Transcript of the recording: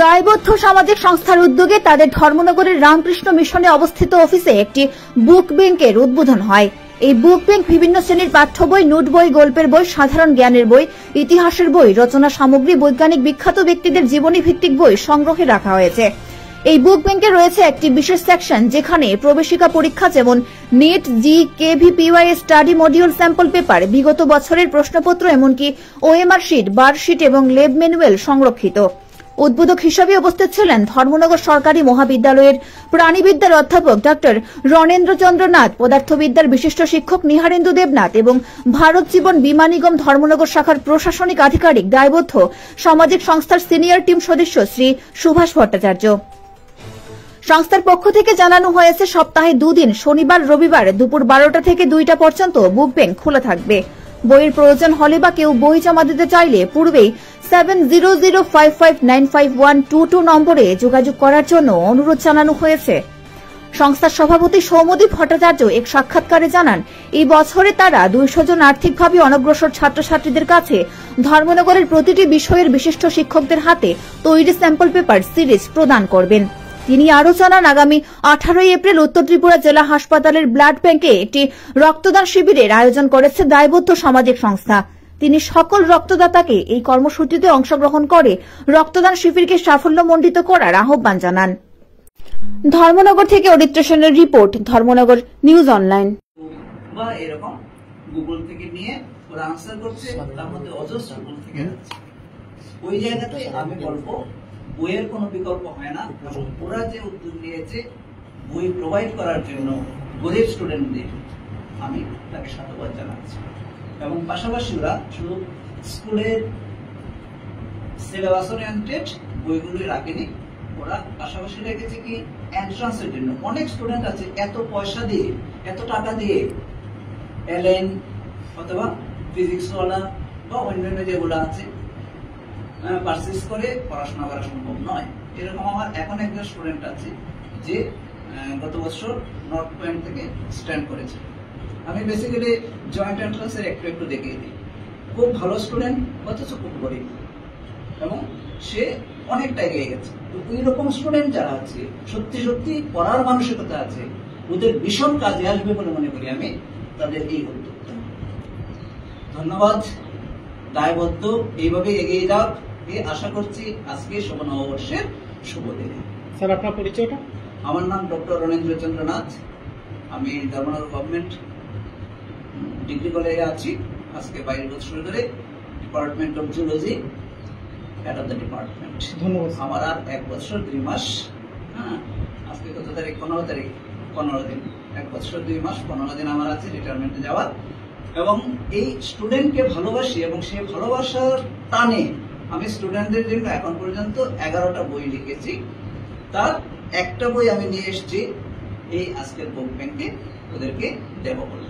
দায়বদ্ধ সামাজিক সংস্থার উদ্যোগে তাদের ধর্মনগরের রামকৃষ্ণ মিশনে অবস্থিত অফিসে একটি বুক ব্যাংকের উদ্বোধন হয়। এই বুক ব্যাংক বিভিন্ন শ্রেণীর পাঠ্য বই, নোট বই, গল্পের বই, সাধারণ জ্ঞানের বই, ইতিহাসের বই, রচনা সামগ্রী, বৈজ্ঞানিক বিখ্যাত ব্যক্তিদের জীবনী ভিত্তিক বই সংগ্রহে রাখা হয়েছে। এই বুক ব্যাংকে রয়েছে একটি বিশেষ সেকশন যেখানে প্রবেশিকা পরীক্ষা যেমন নেট, জি, কেভিপিওয়াই স্টাডি মডিউল, স্যাম্পল পেপার, বিগত বছরের প্রশ্নপত্র, এমনকি ওএমআর শিট, বার শিট এবং লেব ম্যানুয়াল সংরক্ষিত। উদ্বোধক হিসেবে উপস্থিত ছিলেন ধর্মনগর সরকারি মহাবিদ্যালয়ের প্রাণীবিদ্যার অধ্যাপক ডক্টর রণেন্দ্রচন্দ্র নাথ, পদার্থবিদ্যার বিশিষ্ট শিক্ষক নিহারেন্দু দেবনাথ এবং ভারত জীবন বীমা নিগম ধর্মনগর শাখার প্রশাসনিক আধিকারিক, দায়বদ্ধ সামাজিক সংস্থার সিনিয়র টিম সদস্য শ্রী সুভাষ ভট্টাচার্য। সংস্থার পক্ষ থেকে জানানো হয়েছে সপ্তাহে দুদিন শনিবার রবিবার দুপুর 12টা থেকে 2টা পর্যন্ত বুক ব্যাংক খোলা থাকবে। বইয়ের প্রয়োজন হলে বা কেউ বই জমা দিতে চাইলে পূর্বেই 7005595122 নম্বরে যোগাযোগ করার জন্য অনুরোধ জানানো হয়েছে। সংস্থার সভাপতি সৌম্যদীপ ভট্টাচার্য এক সাক্ষাৎকারে জানান, এই বছরে তারা 200 জন আর্থিকভাবে অনগ্রসর ছাত্রছাত্রীদের কাছে ধর্মনগরের প্রতিটি বিষয়ের বিশিষ্ট শিক্ষকদের হাতে তৈরি স্যাম্পল পেপার সিরিজ প্রদান করবেন। তিনি আরও জানান, আগামী 18 এপ্রিল উত্তর ত্রিপুরা জেলা হাসপাতালের ব্লাড ব্যাংকে একটি রক্তদান শিবিরের আয়োজন করেছে দায়বদ্ধ সামাজিক সংস্থা। তিনি সকল রক্তদাতাকে এই কর্মসূচিতে অংশগ্রহণ করে রক্তদান শিবিরকে সাফল্যমণ্ডিত করার আহ্বান জানান। ধর্মনগর থেকে অদিত্য সেনের রিপোর্ট, ধর্মনগর নিউজ অনলাইন। বা এরকম গুগল থেকে নিয়ে ওরা আনসার করছে, তার মধ্যে অজস্র গুগল থেকে ওই জায়গাতে আমি বলবো বইয়ের কোনো বিকল্প হয় না। ওরা যে উদ্যোগ নিয়েছে বই প্রোভাইড করার জন্য গরিব স্টুডেন্টদের, আমি তাকে সাধুবাদ জানাচ্ছি। এবং পাশাপাশি ওরা শুধু স্কুলের সিলেবাস ওরিয়েন্টেড বইগুলোই রাখেনি, ওরা পাশাপাশি রেখেছে কি এন্ট্রান্সের জন্য। অনেক স্টুডেন্ট আছে এত পয়সা দিয়ে, এত টাকা দিয়ে এলএন অথবা ফিজিক্স ওয়ালা বা অন্যান্য যেগুলো আছে পারচেজ করে পড়াশোনা করা সম্ভব নয়। এরকম আমার এখন একজন স্টুডেন্ট আছে যে গত বছর নর্থ পয়েন্ট থেকে স্ট্যান্ড করেছে। আমি বেসিক্যালি জয়েন্ট এন্ট্রান্সের একটু দেখিয়ে দিই। খুব ভালো স্টুডেন্ট, অথচ খুব গরিব, এবং সে অনেকটা এগিয়ে গেছে। তো ওই রকম স্টুডেন্ট যারা আছে, সত্যি সত্যি পড়ার মানসিকতা আছে, ওদের ভীষণ কাজে আসবে বলে মনে করি আমি তাদের এই উদ্যোগটা। ধন্যবাদ। দায়বদ্ধ এইভাবে এগিয়ে যাও এই আশা করছি আজকে শুভ নববর্ষের শুভ দিনে। স্যার, আপনার পরিচয়টা? আমার নাম ডক্টর রণেন্দ্রচন্দ্র নাথ। আমি ধর্মনগর গভর্নমেন্ট ডিগ্রি কলেজে আছি আজকে 22 বছর ধরে, department of zoology, head of the department. ধন্যবাদ। আমার আর 1 বছর 2 মাস, আজকে কত তারিখ? 15 তারিখ, 15 দিন, 1 বছর 2 মাস 15 দিন আমার আছে রিটায়ারমেন্টে যাওয়ার। এবং এই স্টুডেন্টকে ভালোবাসি এবং সেই ভালোবাসার টানে আমি স্টুডেন্টদের জন্য এখন পর্যন্ত 11টা বই লিখেছি। তার একটা বই আমি নিয়ে এসেছি এই আজকের বুক ব্যাংকে ওদেরকে দেব বলে।